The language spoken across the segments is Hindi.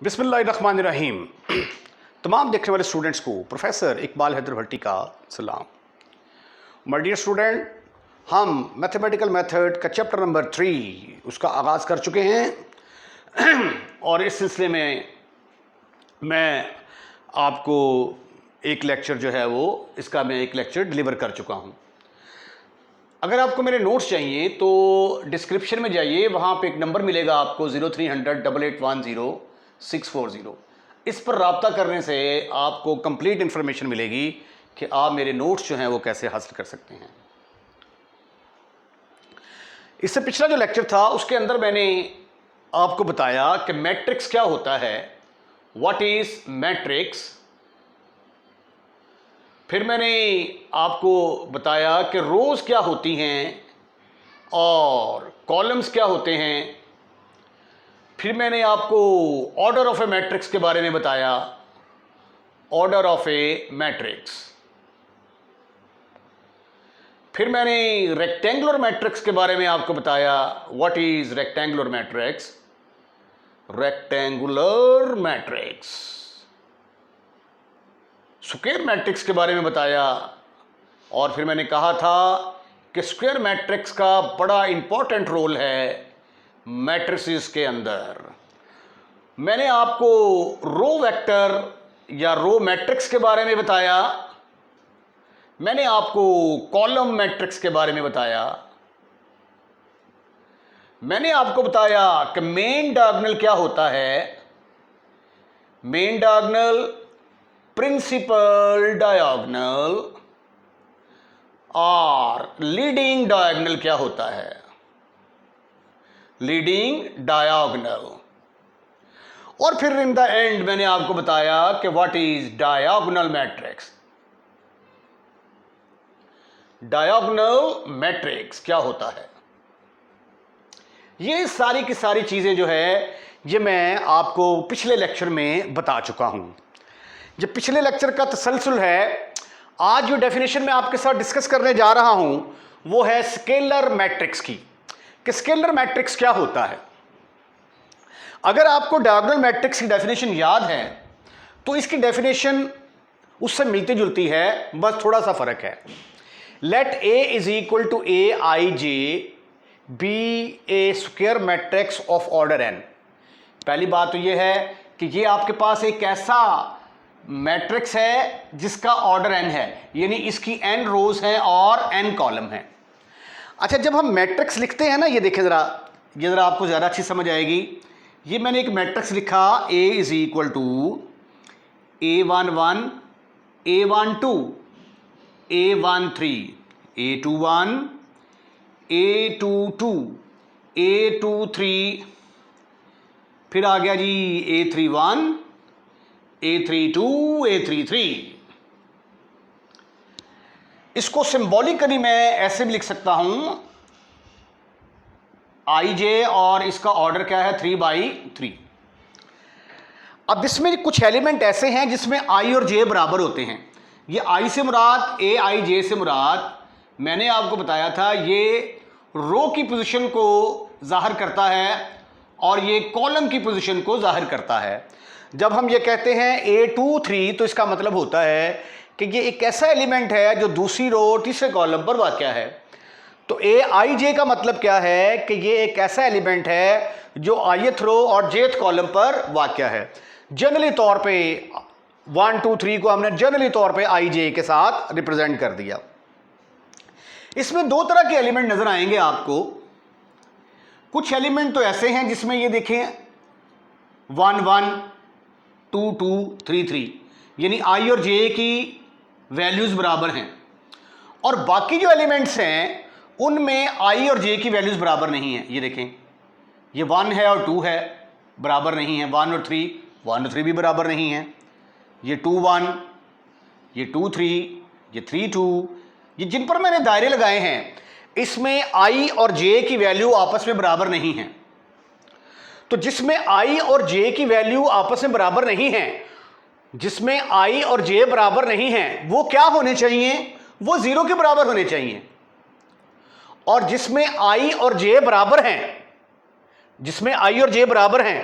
बिस्मिल्लाहिर्रहमानिर्रहीम। तमाम देखने वाले स्टूडेंट्स को प्रोफेसर इकबाल हैदर भट्टी का सलाम। माय डियर स्टूडेंट, हम मैथमेटिकल मेथड का चैप्टर नंबर 3 उसका आगाज़ कर चुके हैं और इस सिलसिले में मैं आपको एक लेक्चर जो है वो इसका मैं एक लेक्चर डिलीवर कर चुका हूँ। अगर आपको मेरे नोट्स चाहिए तो डिस्क्रिप्शन में जाइए, वहाँ पे एक नंबर मिलेगा आपको 0300 8810 640। इस पर रब्ता करने से आपको कंप्लीट इन्फॉर्मेशन मिलेगी कि आप मेरे नोट्स जो हैं वो कैसे हासिल कर सकते हैं। इससे पिछला जो लेक्चर था उसके अंदर मैंने आपको बताया कि मैट्रिक्स क्या होता है, व्हाट इज मैट्रिक्स। फिर मैंने आपको बताया कि रोज क्या होती हैं और कॉलम्स क्या होते हैं। फिर मैंने आपको ऑर्डर ऑफ ए मैट्रिक्स के बारे में बताया, ऑर्डर ऑफ ए मैट्रिक्स। फिर मैंने रेक्टेंगुलर मैट्रिक्स के बारे में आपको बताया, what is rectangular matrix, rectangular matrix. Square matrix के बारे में बताया और फिर मैंने कहा था कि स्क्वायर मैट्रिक्स का बड़ा इंपॉर्टेंट रोल है मैट्रिसेस के अंदर। मैंने आपको रो वेक्टर या रो मैट्रिक्स के बारे में बताया, मैंने आपको कॉलम मैट्रिक्स के बारे में बताया, मैंने आपको बताया कि मेन डायगोनल क्या होता है, मेन डायगोनल, प्रिंसिपल डायगोनल और लीडिंग डायगोनल क्या होता है, लीडिंग डायगोनल। और फिर इन द एंड मैंने आपको बताया कि what is diagonal matrix, diagonal matrix क्या होता है। ये सारी की सारी चीजें जो है ये मैं आपको पिछले लेक्चर में बता चुका हूं। ये पिछले लेक्चर का तसलसल है। आज जो डेफिनेशन मैं आपके साथ डिस्कस करने जा रहा हूं वो है स्केलर मैट्रिक्स की, कि स्केलर मैट्रिक्स क्या होता है। अगर आपको डायगोनल मैट्रिक्स की डेफिनेशन याद है तो इसकी डेफिनेशन उससे मिलती जुलती है, बस थोड़ा सा फर्क है। Let A is equal to A I J be a square matrix of order N. पहली बात तो ये है कि ये आपके पास एक ऐसा मैट्रिक्स है जिसका ऑर्डर n है, यानी इसकी n रोज हैं और n कॉलम है। अच्छा, जब हम मैट्रिक्स लिखते हैं ना, ये देखें ज़रा, ये ज़रा आपको ज़्यादा अच्छी समझ आएगी। ये मैंने एक मैट्रिक्स लिखा A is equal to A11 A12 A13 A21 A22 A23, फिर आ गया जी A31 A32 A33। इसको सिंबॉलिकली मैं ऐसे भी लिख सकता हूं, आई जे और इसका ऑर्डर क्या है 3/3। अब इसमें कुछ एलिमेंट ऐसे हैं जिसमें आई और जे बराबर होते हैं। ये आई से मुराद, ए आई जे से मुराद मैंने आपको बताया था, ये रो की पोजीशन को जाहिर करता है और ये कॉलम की पोजीशन को जाहिर करता है। जब हम ये कहते हैं A23 तो इसका मतलब होता है कि ये एक ऐसा एलिमेंट है जो दूसरी रो तीसरे कॉलम पर वाक़या है। तो AIJ का मतलब क्या है कि ये एक ऐसा एलिमेंट है जो ith रो और jth कॉलम पर वाक़या है। जनरली तौर पे 1 2 3 को हमने जनरली तौर पे IJ के साथ रिप्रेजेंट कर दिया। इसमें दो तरह के एलिमेंट नजर आएंगे आपको। कुछ एलिमेंट तो ऐसे हैं जिसमें ये देखें 1 1 2 2 3 3, यानी आई और जे की वैल्यूज बराबर हैं, और बाकी जो एलिमेंट्स हैं उनमें आई और जे की वैल्यूज बराबर नहीं है। ये देखें, ये 1 है और 2 है, बराबर नहीं है। 1 और 3 भी बराबर नहीं है। ये 2 1, ये 2 3, ये 3 2, ये जिन पर मैंने दायरे लगाए हैं इसमें आई और जे की वैल्यू आपस में बराबर नहीं है। तो जिसमें आई और जे की वैल्यू आपस में बराबर नहीं है, जिसमें आई और जे बराबर नहीं है, वो क्या होने चाहिए, वो 0 के बराबर होने चाहिए। और जिसमें आई और जे बराबर हैं, जिसमें आई और जे बराबर हैं,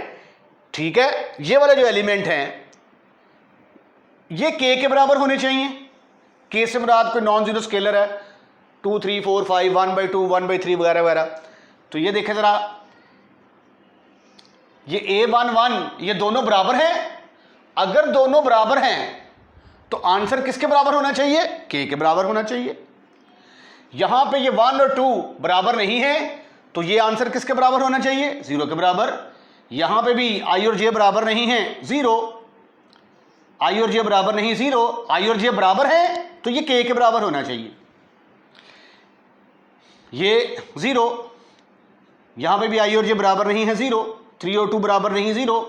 ठीक है, ये वाले जो एलिमेंट हैं ये k के बराबर होने चाहिए। k से मुराद कोई नॉन जीरो स्केलर है, 2 3 4 5 1/2 1/3 वगैरह वगैरह। तो ये देखें जरा, ये a11 ये दोनों बराबर हैं। अगर दोनों बराबर हैं तो आंसर किसके बराबर होना चाहिए? k के बराबर होना चाहिए। यहां पे ये 1 और 2 बराबर नहीं है तो ये आंसर किसके बराबर होना चाहिए? 0 के बराबर। यहां पे भी i और j बराबर नहीं है, 0। i और j बराबर नहीं, 0। i और j बराबर है तो ये k के बराबर होना चाहिए, ये 0। यहां पे भी i और j बराबर नहीं है, 0। 3 और 2 बराबर नहीं, 0।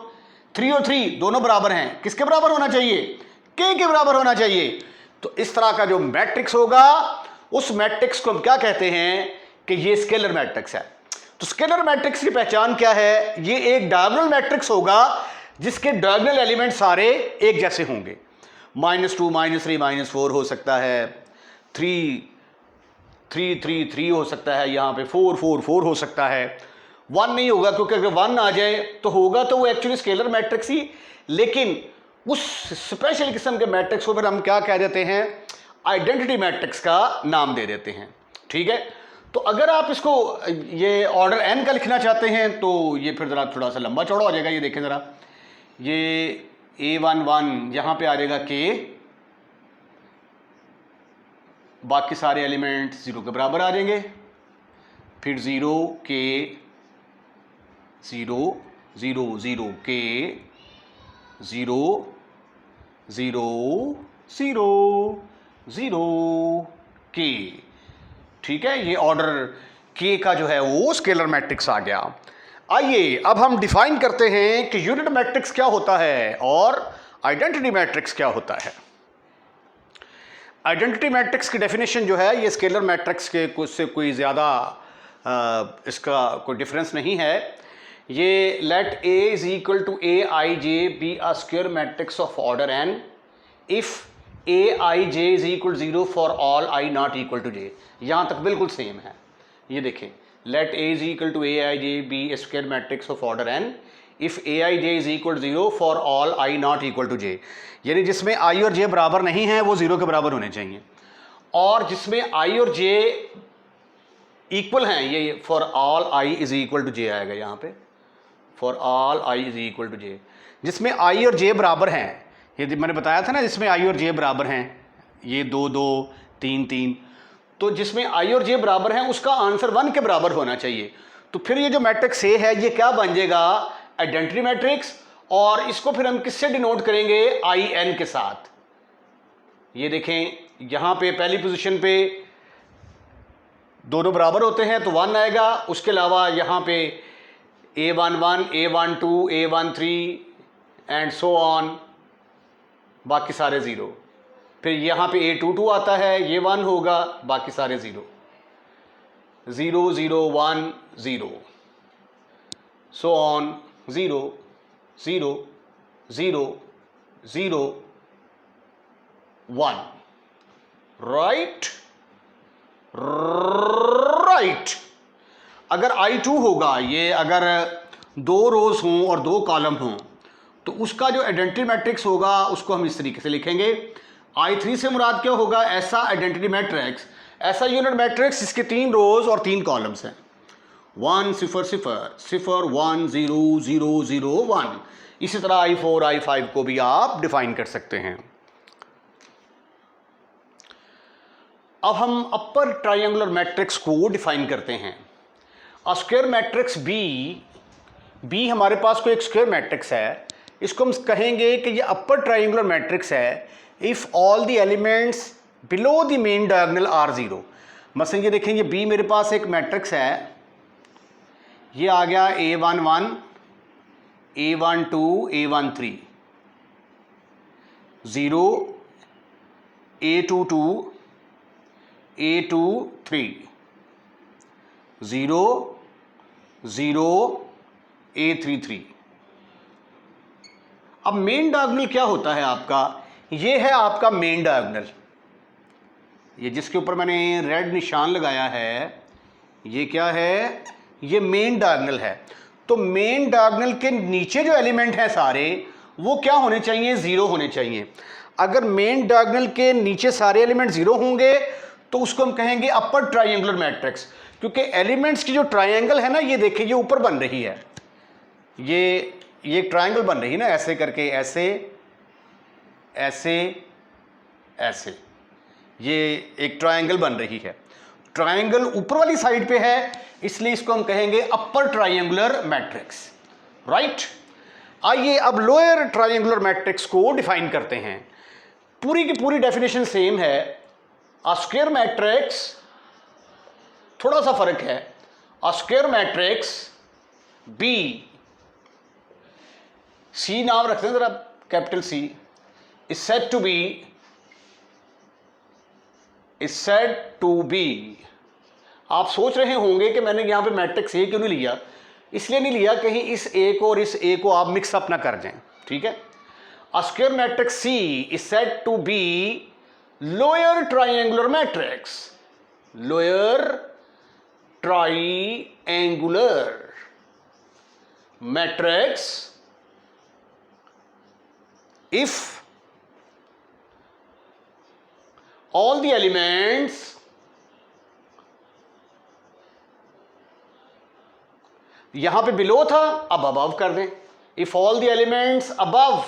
3 और 3 दोनों बराबर हैं, किसके बराबर होना चाहिए? k के बराबर होना चाहिए। तो इस तरह का जो मैट्रिक्स होगा उस मैट्रिक्स को हम क्या कहते हैं कि ये स्केलर मैट्रिक्स है। तो स्केलर मैट्रिक्स की पहचान क्या है? ये एक डायगोनल मैट्रिक्स होगा जिसके डायगोनल एलिमेंट सारे एक जैसे होंगे। -2 -3 -4 हो सकता है, 3 3 3 3 हो सकता है, यहाँ पे 4 4 4 हो सकता है। 1 नहीं होगा क्योंकि अगर 1 आ जाए तो होगा तो वो एक्चुअली स्केलर मैट्रिक्स ही, लेकिन उस स्पेशल किस्म के मैट्रिक्स को फिर हम क्या कह देते हैं? आइडेंटिटी मैट्रिक्स का नाम दे देते हैं। ठीक है, तो अगर आप इसको ये ऑर्डर n का लिखना चाहते हैं तो ये फिर ज़रा थोड़ा सा लंबा चौड़ा हो जाएगा। ये देखें ज़रा, ये a11 यहाँ पे आ जाएगा k, बाकी सारे एलिमेंट 0 के बराबर आ जाएंगे, फिर 0 k 0 0 0 k 0 0 0 0 k। ठीक है, ये ऑर्डर k का जो है वो स्केलर मैट्रिक्स आ गया। आइए अब हम डिफाइन करते हैं कि यूनिट मैट्रिक्स क्या होता है और आइडेंटिटी मैट्रिक्स क्या होता है। आइडेंटिटी मैट्रिक्स की डेफिनेशन जो है ये स्केलर मैट्रिक्स के कुछ से कोई ज़्यादा इसका कोई डिफरेंस नहीं है। ये let A is equal to aij be a square matrix of order n if aij is equal 0 for all i not equal to j। यहाँ तक बिल्कुल सेम है। ये देखें, let A is equal to aij be a square matrix of order n if aij is equal 0 for all i not equal to j। यानी जिसमें i और j बराबर नहीं है वो 0 के बराबर होने चाहिए, और जिसमें i और j इक्वल हैं, ये for all i is equal to j आएगा यहाँ पे, for all i is equal to j। जिसमें i और j बराबर हैं, ये मैंने बताया था ना, जिसमें i और j बराबर हैं, ये 2 2 3 3, तो जिसमें i और j बराबर हैं उसका आंसर 1 के बराबर होना चाहिए। तो फिर ये जो मैट्रिक्स A है ये क्या बन जाएगा? Identity matrix. और इसको फिर हम किससे डिनोट करेंगे? in के साथ। ये देखें, यहाँ पे पहली पोजीशन पे दोनों बराबर होते हैं तो 1 आएगा। उसके अलावा यहाँ पे a11 a12 a13 and so on, बाकी सारे 0। फिर यहाँ पे a22 आता है, ये 1 होगा, बाकी सारे 0 0 0 1 0 सो ऑन, 0 0 0 0 1। Right right. अगर I2 होगा, ये अगर 2 रोज हों और 2 कॉलम हों तो उसका जो आइडेंटिटी मैट्रिक्स होगा उसको हम इस तरीके से लिखेंगे। I3 से मुराद क्या होगा? ऐसा आइडेंटिटी मैट्रिक्स, ऐसा यूनिट मैट्रिक्स जिसके 3 रोज और 3 कॉलम्स हैं, 1 0 0 0 1 0 0 0 1। इसी तरह I4 I5 को भी आप डिफाइन कर सकते हैं। अब हम अपर ट्रायंगुलर मैट्रिक्स को डिफाइन करते हैं। अ स्क्वायर मैट्रिक्स बी हमारे पास कोई एक स्क्वायर मैट्रिक्स है, इसको हम कहेंगे कि ये अपर ट्रायंगुलर मैट्रिक्स है if all the elements below the main diagonal are 0। मसलन ये देखें, ये बी मेरे पास एक मैट्रिक्स है, ये आ गया a11 a12 a13 0 a22 a23 0 0 a33। अब मेन डायगोनल क्या होता है आपका? ये है आपका मेन डायगोनल, ये जिसके ऊपर मैंने रेड निशान लगाया है, ये क्या है? ये मेन डायगोनल है। तो मेन डायगोनल के नीचे जो एलिमेंट है सारे वो क्या होने चाहिए, जीरो होने चाहिए। अगर मेन डायगोनल के नीचे सारे एलिमेंट जीरो होंगे तो उसको हम कहेंगे अपर ट्राइंगुलर मैट्रिक्स, क्योंकि एलिमेंट्स की जो ट्राइंगल है ना, ये देखिए ये ऊपर बन रही है, ये ट्राइंगल बन रही है ना, ऐसे करके, ऐसे ऐसे ऐसे, ये एक ट्राइंगल बन रही है। ट्राइंगल ऊपर वाली साइड पे है, इसलिए इसको हम कहेंगे अपर ट्राइंगुलर मैट्रिक्स, राइट। आइए अब लोअर ट्राइंगुलर मैट्रिक्स को डिफाइन करते हैं। पूरी की पूरी डेफिनेशन सेम है। अ स्क्वायर मैट्रिक्स, थोड़ा सा फर्क है। A square matrix B, C नाम रखते हैं जरा, capital C, is said to be. आप सोच रहे होंगे कि मैंने यहां पे मैट्रिक्स ए क्यों नहीं लिया। इसलिए नहीं लिया कहीं इस ए को और इस ए को आप मिक्स अप ना कर जाएं, ठीक है। A square matrix C is said to be lower triangular matrix, lower triangular matrix if all the elements यहां पे बिलो था, अब अबव कर दें। if all the elements above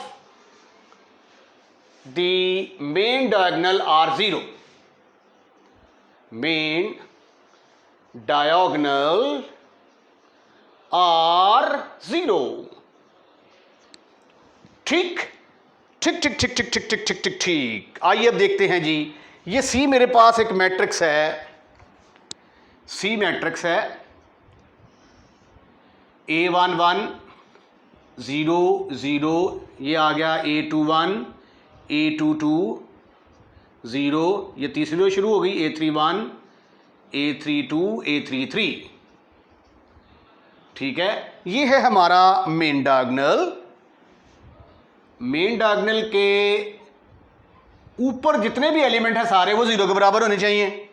the main diagonal are zero, main diagonal are zero, ठीक ठीक ठीक ठीक ठीक ठीक ठीक ठीक ठीक ठीक। आइए अब देखते हैं जी, ये सी मेरे पास एक मैट्रिक्स है, सी मैट्रिक्स है, A11 0 0, ये आ गया A21 A22 0, ये तीसरी शुरू हो गई A31 A32 A33, ठीक है। ये है हमारा मेन डायगोनल। मेन डायगोनल के ऊपर जितने भी एलिमेंट हैं सारे वो जीरो के बराबर होने चाहिए,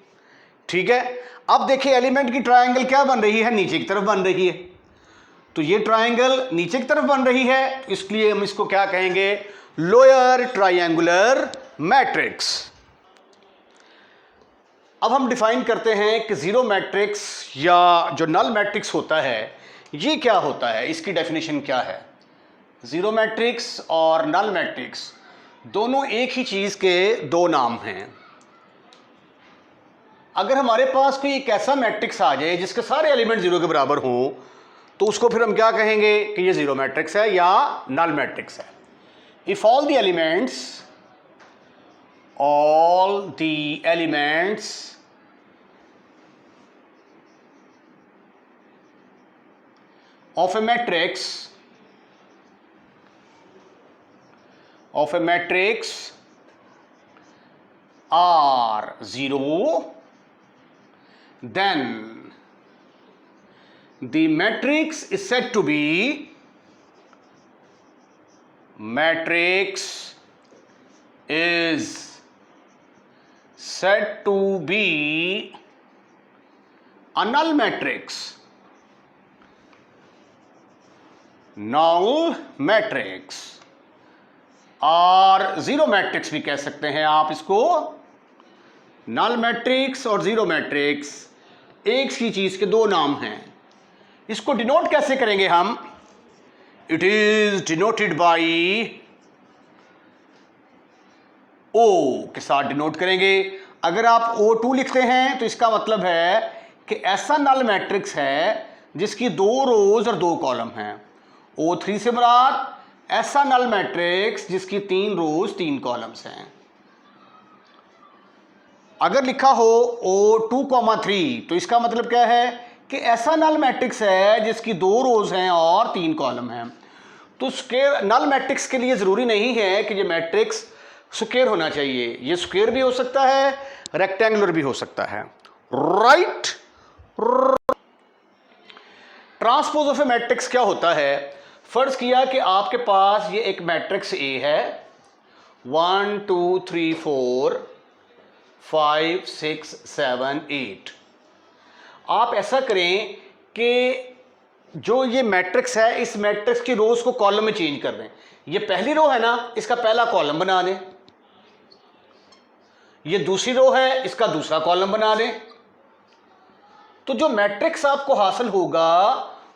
ठीक है। अब देखिए एलिमेंट की ट्रायंगल क्या बन रही है, नीचे की तरफ बन रही है। तो ये ट्रायंगल नीचे की तरफ बन रही है, इसलिए हम इसको क्या कहेंगे, लोअर ट्रायंगुलर मैट्रिक्स। अब हम डिफाइन करते हैं कि जीरो मैट्रिक्स या जो नल मैट्रिक्स होता है ये क्या होता है, इसकी डेफिनेशन क्या है। जीरो मैट्रिक्स और नल मैट्रिक्स दोनों एक ही चीज के दो नाम हैं। अगर हमारे पास कोई एक ऐसा मैट्रिक्स आ जाए जिसके सारे एलिमेंट जीरो के बराबर हों तो उसको फिर हम क्या कहेंगे कि ये जीरो मैट्रिक्स है या नल मैट्रिक्स है। If all the elements of a matrix are zero, then the matrix is said to be a null matrix, null matrix और जीरो मैट्रिक्स भी कह सकते हैं आप इसको। नल मैट्रिक्स और जीरो मैट्रिक्स एक ही चीज के दो नाम हैं। इसको डिनोट कैसे करेंगे हम, it is denoted by O के साथ डिनोट करेंगे। अगर आप O2 लिखते हैं तो इसका मतलब है कि ऐसा नल मैट्रिक्स है जिसकी दो रोज और दो कॉलम हैं। O3 से मुराद ऐसा नल मैट्रिक्स जिसकी तीन रोज तीन कॉलम्स हैं। अगर लिखा हो O2,3 तो इसका मतलब क्या है कि ऐसा नल मैट्रिक्स है जिसकी दो रोज हैं और तीन कॉलम हैं। तो स्क्वायर नल मैट्रिक्स के लिए जरूरी नहीं है कि ये मैट्रिक्स स्क्वायर होना चाहिए, ये स्क्वायर भी हो सकता है, रेक्टेंगुलर भी हो सकता है, right. Transpose of A matrix क्या होता है, फर्ज किया कि आपके पास ये एक मैट्रिक्स ए है, 1 2 3 4 5 6 7 8। आप ऐसा करें कि जो ये मैट्रिक्स है, इस मैट्रिक्स की रोज को कॉलम में चेंज कर दें। ये पहली रो है ना, इसका पहला कॉलम बना दें। ये दूसरी रो है, इसका दूसरा कॉलम बना दें। तो जो मैट्रिक्स आपको हासिल होगा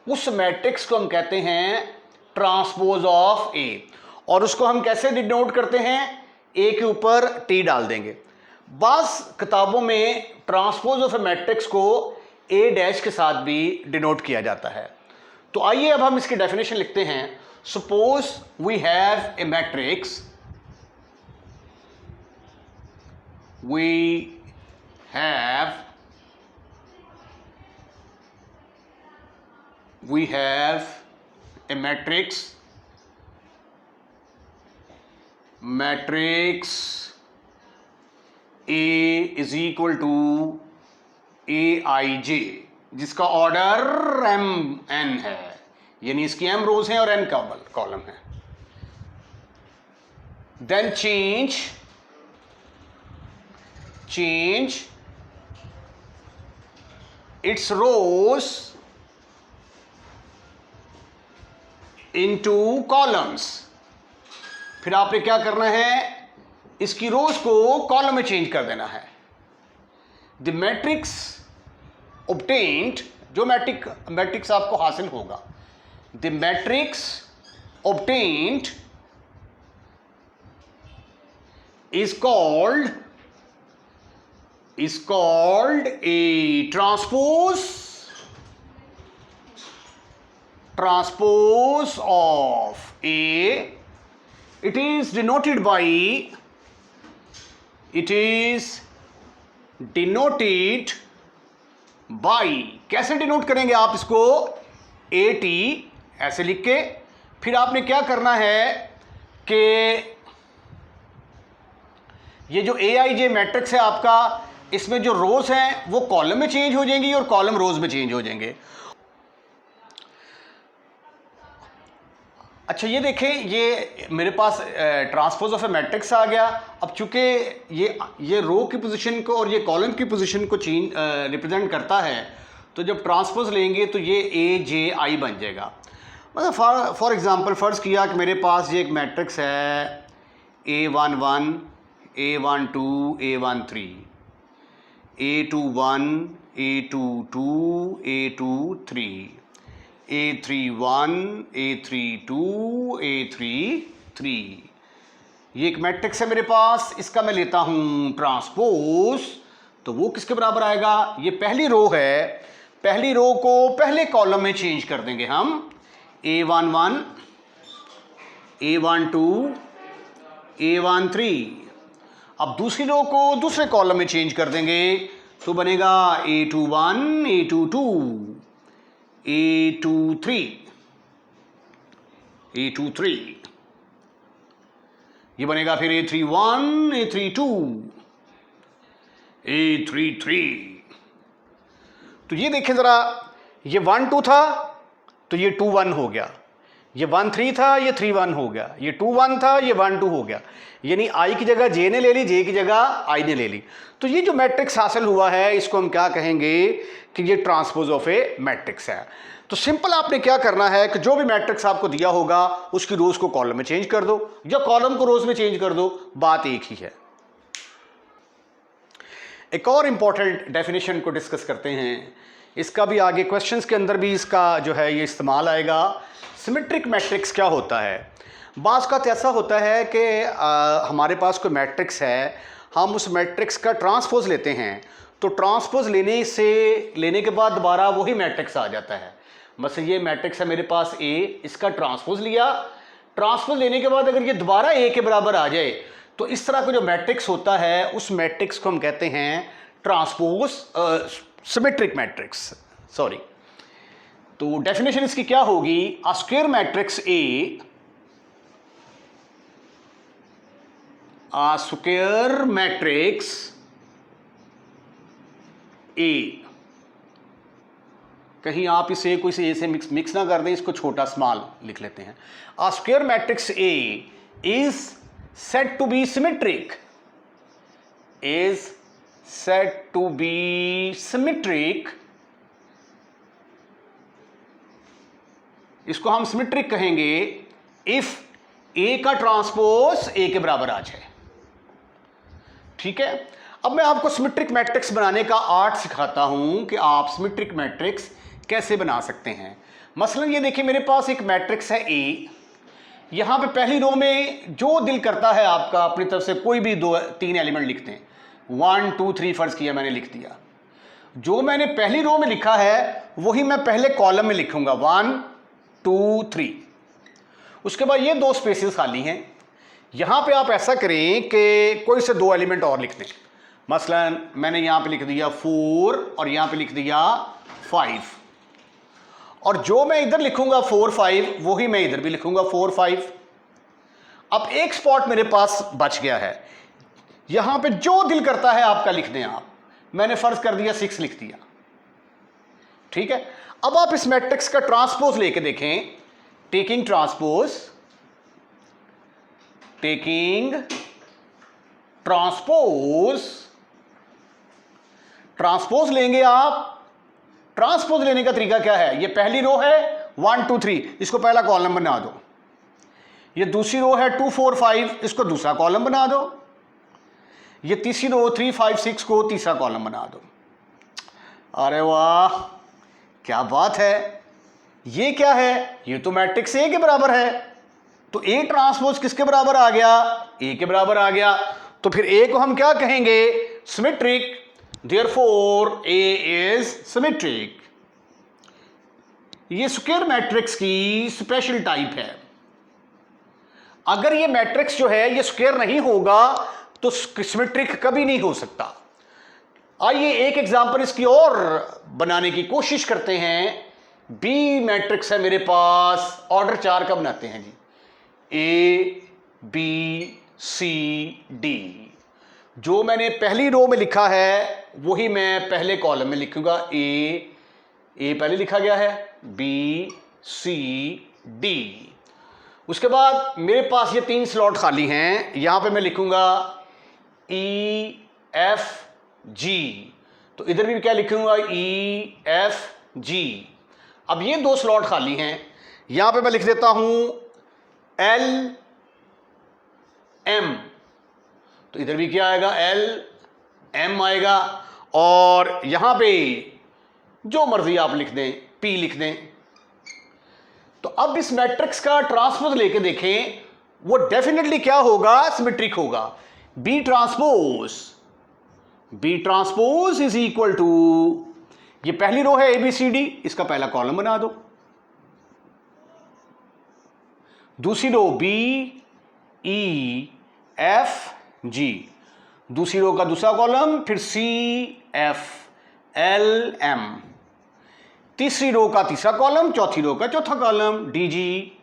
उस मैट्रिक्स को हम कहते हैं ट्रांसपोज ऑफ ए। और उसको हम कैसे डिनोट करते हैं? ए के ऊपर टी डाल देंगे। बास किताबों में ट्रांसपोज ऑफ ए मैट्रिक्स को ए डैश के साथ भी डिनोट किया जाता है। तो आइए अब हम इसकी डेफिनेशन लिखते हैं। Suppose we have a matrix, we have a matrix A is equal to Aij, जिसका ऑर्डर mn है, यानी इसकी m रोज हैं और n कॉलम है। Then change its rows into columns। फिर आपने क्या करना है? इसकी रोज को कॉलम में चेंज कर देना है। द मैट्रिक्स obtained, जो मैट्रिक्स आपको हासिल होगा, the matrix obtained is called a transpose of A. It is denoted by कैसे डिनोट करेंगे आप इसको? AT ऐसे लिख के फिर आपने क्या करना है कि ये जो AIJ मैट्रिक्स है आपका, इसमें जो रोज हैं वो कॉलम में चेंज हो जाएंगी और कॉलम रोज में चेंज हो जाएंगे। अच्छा ये देखें, ये मेरे पास ट्रांसपोज ऑफ ए मैट्रिक्स आ गया। अब चूंकि ये रो की पोजीशन को और ये कॉलम की पोजीशन को चेंज रिप्रेजेंट करता है, तो जब ट्रांसपोज लेंगे तो ये AJI बन जाएगा। मतलब फॉर एग्जांपल फ़र्ज़ किया कि मेरे पास ये एक मैट्रिक्स है A11 A12 A13 A21 A22 A23 A31 A32 A33। ये एक मैट्रिक्स है मेरे पास, इसका मैं लेता हूं ट्रांसपोज, तो वो किसके बराबर आएगा? ये पहली रो है, पहली रो को पहले कॉलम में चेंज कर देंगे हम। A11 A12 A13। अब दूसरी रो को दूसरे कॉलम में चेंज कर देंगे तो बनेगा A21 A22 A23। ये बनेगा फिर A31 A32 A33। तो ये देखें जरा, ये 1 2 था तो ये 2 1 हो गया, ये 1 3 था ये 3 1 हो गया, ये 2 1 था ये 1 2 हो गया। यानी आई की जगह जे ने ले ली, जे की जगह आई ने ले ली। तो ये जो मैट्रिक्स हासिल हुआ है इसको हम क्या कहेंगे कि ये ट्रांसपोज ऑफ ए मैट्रिक्स है। तो सिंपल आपने क्या करना है कि जो भी मैट्रिक्स आपको दिया होगा उसकी रोज को कॉलम में चेंज कर दो या कॉलम को रोज में चेंज कर दो, बात एक ही है। एक और इंपॉर्टेंट डेफिनेशन को डिस्कस करते हैं, इसका भी आगे क्वेश्चंस के अंदर भी इसका जो है ये इस्तेमाल आएगा। सिमेट्रिक मैट्रिक्स क्या होता है? बाज़ का तो ऐसा होता है कि हमारे पास कोई मैट्रिक्स है, हम उस मैट्रिक्स का ट्रांसपोज लेते हैं, तो ट्रांसपोज लेने के बाद दोबारा वही मैट्रिक्स आ जाता है। बस ये मैट्रिक्स है मेरे पास A, इसका ट्रांसपोज लिया, ट्रांसपोज लेने के बाद अगर ये दोबारा A के बराबर आ जाए तो इस तरह का जो मैट्रिक्स होता है उस मैट्रिक्स को हम कहते हैं ट्रांसपोज सिमेट्रिक मैट्रिक्स। सॉरी, तो डेफिनेशन इसकी क्या होगी? अ square matrix A, a square matrix A, कहीं आप इसे कोई से ए से मिक्स ना कर दें, इसको छोटा स्मॉल लिख लेते हैं। A square matrix A is said to be symmetric, is said to be symmetric इसको हम सिमेट्रिक कहेंगे इफ ए का ट्रांसपोज ए के बराबर आ जाए। ठीक है, अब मैं आपको सिमेट्रिक मैट्रिक्स बनाने का आर्ट सिखाता हूं कि आप सिमेट्रिक मैट्रिक्स कैसे बना सकते हैं। मसलन ये देखिए, मेरे पास एक मैट्रिक्स है ए, यहां पे पहली रो में जो दिल करता है आपका अपनी तरफ से कोई भी 2-3 एलिमेंट लिखते हैं, 1 2 3 फर्ज किया मैंने लिख दिया। जो मैंने पहली रो में लिखा है वही मैं पहले कॉलम में लिखूंगा 1 2 3। उसके बाद ये 2 स्पेसेस खाली हैं, यहां पे आप ऐसा करें कि कोई से 2 एलिमेंट और लिख दें। मसलन मैंने यहां पे लिख दिया 4 और यहां पे लिख दिया 5, और जो मैं इधर लिखूंगा 4 5 वही मैं इधर भी लिखूंगा 4 5। अब एक स्पॉट मेरे पास बच गया है, यहां पे जो दिल करता है आपका लिख दें आप। मैंने फर्ज कर दिया 6 लिख दिया। ठीक है, अब आप इस मैट्रिक्स का ट्रांसपोज लेके देखें, taking transpose, taking transpose, transpose लेंगे आप। ट्रांसपोज लेने का तरीका क्या है, ये पहली रो है 1 2 3, इसको पहला कॉलम बना दो। ये दूसरी रो है 2 4 5, इसको दूसरा कॉलम बना दो। ये तीसरी रो 3 5 6 को तीसरा कॉलम बना दो। अरे वाह, क्या बात है, ये क्या है, ये तो मैट्रिक्स ए के बराबर है। तो ए ट्रांसपोज किसके बराबर आ गया, ए के बराबर आ गया। तो फिर ए को हम क्या कहेंगे, symmetric. Therefore A is symmetric. ये स्क्वायर मैट्रिक्स की स्पेशल टाइप है। अगर ये मैट्रिक्स जो है ये स्क्वायर नहीं होगा तो सिमेट्रिक कभी नहीं हो सकता। आइए एक एग्जांपल इसकी और बनाने की कोशिश करते हैं। बी मैट्रिक्स है मेरे पास, ऑर्डर 4 का बनाते हैं जी, ए बी सी डी। जो मैंने पहली रो में लिखा है वही मैं पहले कॉलम में लिखूंगा। ए पहले लिखा गया है, बी सी डी। उसके बाद मेरे पास ये 3 स्लॉट खाली हैं, यहां पे मैं लिखूंगा ई एफ जी। तो इधर भी क्या लिखूंगा, ई एफ जी। अब ये 2 स्लॉट खाली हैं, यहां पे मैं लिख देता हूं एल एम। तो इधर भी क्या आएगा, एल एम आएगा। और यहां पे जो मर्जी आप लिख दें, पी लिख दें। तो अब इस मैट्रिक्स का ट्रांसपोज लेके देखें, वो डेफिनेटली क्या होगा, सिमेट्रिक होगा। B transpose is equal to, ये पहली रो है ABCD, इसका पहला कॉलम बना दो। दूसरी रो BEFG, दूसरी रो का दूसरा कॉलम, फिर CFLM, तीसरी रो का तीसरा कॉलम, चौथी रो का चौथा column, DGMP,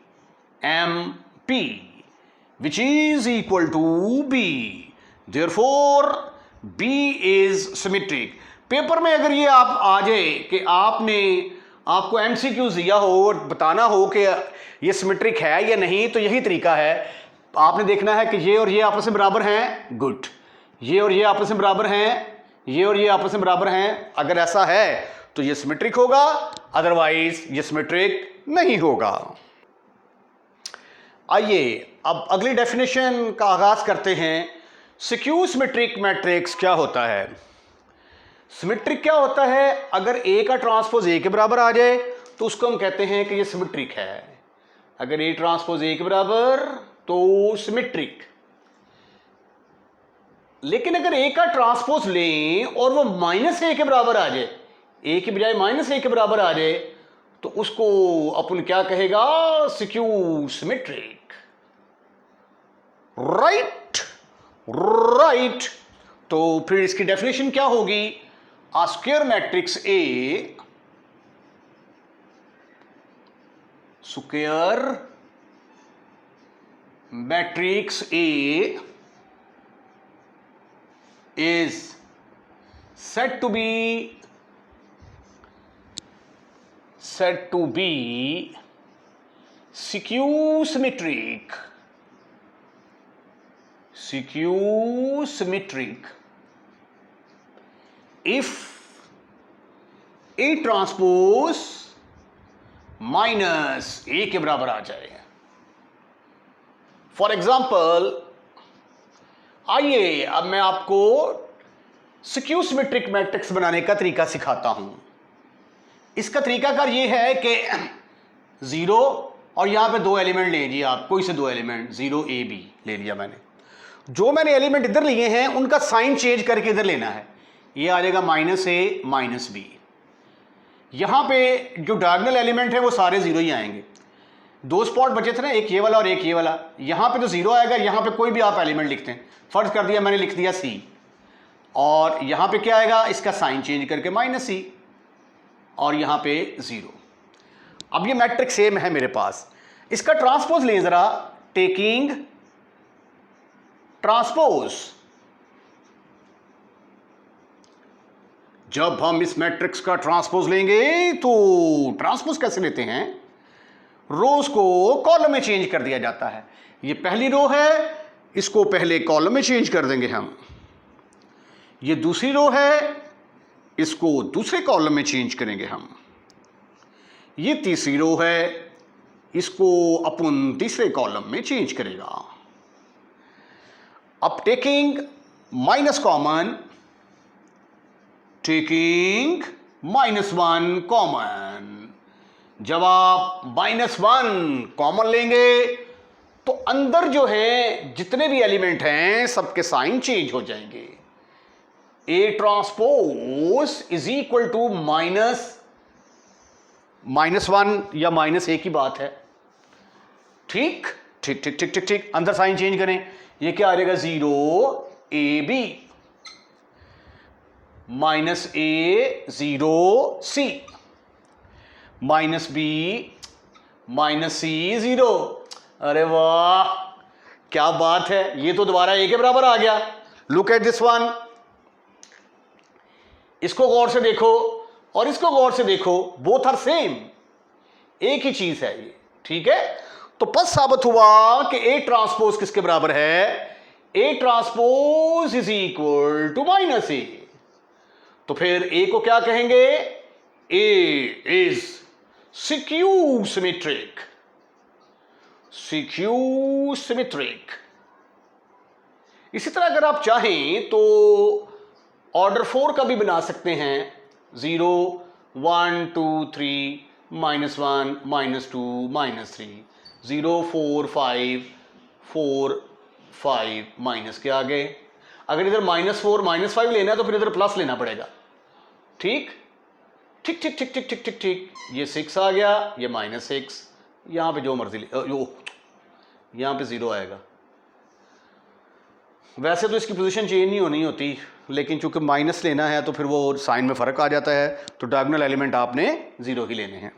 which is equal to B. Therefore, B is symmetric. Paper में अगर ये आप आ जाए कि आपको MCQs दिया हो और बताना हो कि ये सिमेट्रिक है या नहीं, तो यही तरीका है। आपने देखना है कि ये और ये आपस में बराबर हैं, गुड। ये और ये आपस में बराबर हैं, ये और ये आपस में बराबर हैं। अगर ऐसा है तो ये सिमेट्रिक होगा, अदरवाइज ये सिमेट्रिक नहीं होगा। आइए अब अगली डेफिनेशन का आगाज करते हैं। स्क्यू सिमेट्रिक मैट्रिक्स क्या होता है। सिमेट्रिक क्या होता है, अगर ए का ट्रांसपोज ए के बराबर आ जाए तो उसको हम कहते हैं कि ये सिमेट्रिक है। अगर ए ट्रांसपोज ए के बराबर तो सिमेट्रिक। लेकिन अगर ए का ट्रांसपोज लें और वो -a के बराबर आ जाए, ए की बजाय -a के बराबर आ जाए, तो उसको अपन क्या कहेगा, स्क्यू सिमेट्रिक। राइट। तो फिर इसकी डेफिनेशन क्या होगी, A square matrix A, square matrix A is said to be skew symmetric. If A transpose minus A के बराबर आ जाए। फॉर एग्जाम्पल आइए अब मैं आपको स्क्यू सिमेट्रिक मैट्रिक्स बनाने का तरीका सिखाता हूं। इसका तरीकाकार यह है कि जीरो और यहां पे दो एलिमेंट ले लीजिए आप, कोई से दो एलिमेंट, जीरो ए बी ले लिया मैंने। जो मैंने एलिमेंट इधर लिए हैं उनका साइन चेंज करके इधर लेना है। ये आ जाएगा माइनस ए माइनस बी। यहां पे जो डायगोनल एलिमेंट है वो सारे जीरो ही आएंगे। दो स्पॉट बचे थे ना, एक ये वाला और एक ये वाला। यहां पे तो जीरो आएगा, यहां पे कोई भी आप एलिमेंट लिखते हैं। फर्ज कर दिया मैंने, लिख दिया सी, और यहां पे क्या आएगा, इसका साइन चेंज करके माइनस सी, और यहां पे जीरो। अब ये मैट्रिक्स सेम है मेरे पास, इसका ट्रांसपोज लें जरा, टेकिंग ट्रांसपोज। जब हम इस मैट्रिक्स का ट्रांसपोज लेंगे तो ट्रांसपोज कैसे लेते हैं, रोज को कॉलम में चेंज कर दिया जाता है। ये पहली रो है, इसको पहले कॉलम में चेंज कर देंगे हम। ये दूसरी रो है, इसको दूसरे कॉलम में चेंज करेंगे हम। ये तीसरी रो है, इसको अपन तीसरे कॉलम में चेंज करेगा। अब taking minus common, taking -1 common. जब आप -1 कॉमन लेंगे तो अंदर जो है जितने भी एलिमेंट हैं सबके साइन चेंज हो जाएंगे। A transpose is equal to -1 या -a की बात है। ठीक ठीक ठीक ठीक ठीक ठीक, अंदर साइन चेंज करें। ये क्या आ जाएगा, 0ab -a 0c -b -c 0। अरे वाह क्या बात है, ये तो दोबारा ए के बराबर आ गया। लुक एट दिस वन, इसको गौर से देखो और इसको गौर से देखो, बोथ आर सेम, एक ही चीज है ये। ठीक है, तो पद साबित हुआ कि ए ट्रांसपोज किसके बराबर है, A transpose is equal to -a। तो फिर ए को क्या कहेंगे, A is skew symmetric, skew symmetric. इसी तरह अगर आप चाहें तो ऑर्डर 4 का भी बना सकते हैं, 0 1 2 3 -1 -2 -3 0 4 5 4 5 माइनस के आगे। अगर इधर -4 -5 लेना है तो फिर इधर प्लस लेना पड़ेगा। ठीक ठीक ठीक ठीक ठीक ठीक ठीक ठीक, ये 6 आ गया, ये -6, यहां पे जो मर्जी यहां पे 0 आएगा। वैसे तो इसकी पोजीशन चेंज नहीं होनी होती, लेकिन चूंकि माइनस लेना है तो फिर वो साइन में फ़र्क आ जाता है, तो डायगोनल एलिमेंट आपने 0 ही लेने हैं।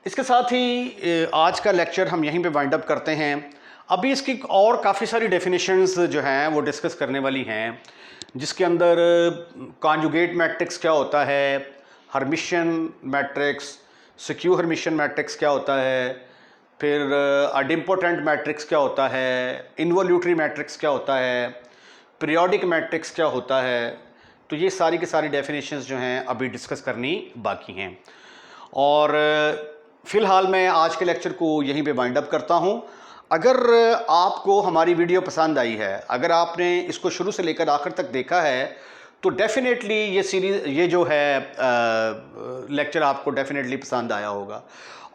इसके साथ ही आज का लेक्चर हम यहीं पे वाइंड अप करते हैं। अभी इसकी और काफ़ी सारी डेफिनेशंस जो हैं वो डिस्कस करने वाली हैं, जिसके अंदर कॉन्जुगेट मैट्रिक्स क्या होता है, Hermitian matrix, skew Hermitian matrix क्या होता है, फिर अडिम्पोटेंट मैट्रिक्स क्या होता है, इन्वोल्यूटरी मैट्रिक्स क्या होता है, पीरियोडिक मैट्रिक्स क्या होता है। तो ये सारी की सारी डेफिनेशंस जो हैं अभी डिस्कस करनी बाकी हैं। और फ़िलहाल मैं आज के लेक्चर को यहीं पे वाइंड अप करता हूँ। अगर आपको हमारी वीडियो पसंद आई है, अगर आपने इसको शुरू से लेकर आखिर तक देखा है, तो डेफिनेटली ये सीरीज़, ये जो है लेक्चर आपको डेफिनेटली पसंद आया होगा।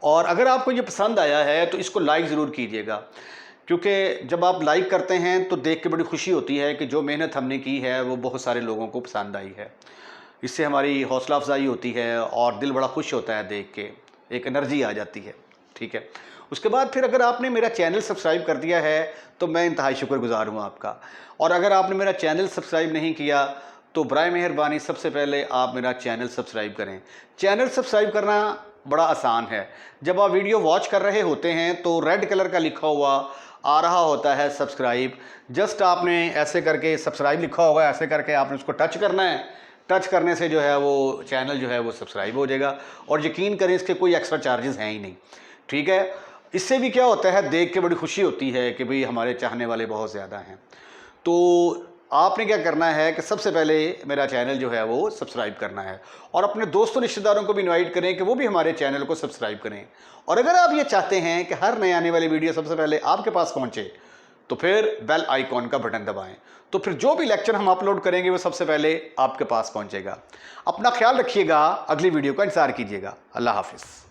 और अगर आपको ये पसंद आया है तो इसको लाइक ज़रूर कीजिएगा, क्योंकि जब आप लाइक करते हैं तो देख के बड़ी खुशी होती है कि जो मेहनत हमने की है वो बहुत सारे लोगों को पसंद आई है। इससे हमारी हौसला अफजाई होती है और दिल बड़ा खुश होता है देख के, एक एनर्जी आ जाती है। ठीक है, उसके बाद फिर अगर आपने मेरा चैनल सब्सक्राइब कर दिया है तो मैं इंतहाई शुक्रगुजार हूँ आपका। और अगर आपने मेरा चैनल सब्सक्राइब नहीं किया तो बराए मेहरबानी सबसे पहले आप मेरा चैनल सब्सक्राइब करें। चैनल सब्सक्राइब करना बड़ा आसान है। जब आप वीडियो वॉच कर रहे होते हैं तो रेड कलर का लिखा हुआ आ रहा होता है सब्सक्राइब। जस्ट आपने ऐसे करके सब्सक्राइब लिखा होगा, ऐसे करके आपने उसको टच करना है। टच करने से जो है वो चैनल जो है वो सब्सक्राइब हो जाएगा। और यकीन करें इसके कोई एक्स्ट्रा चार्जेस हैं ही नहीं। ठीक है, इससे भी क्या होता है, देख के बड़ी खुशी होती है कि भाई हमारे चाहने वाले बहुत ज़्यादा हैं। तो आपने क्या करना है कि सबसे पहले मेरा चैनल जो है वो सब्सक्राइब करना है और अपने दोस्तों रिश्तेदारों को भी इनवाइट करें कि वो भी हमारे चैनल को सब्सक्राइब करें। और अगर आप ये चाहते हैं कि हर नए आने वाली वीडियो सबसे पहले आपके पास पहुंचे तो फिर बेल आइकॉन का बटन दबाएं, तो फिर जो भी लेक्चर हम अपलोड करेंगे वो सबसे पहले आपके पास पहुंचेगा। अपना ख्याल रखिएगा, अगली वीडियो का इंतजार कीजिएगा। अल्लाह हाफिज़।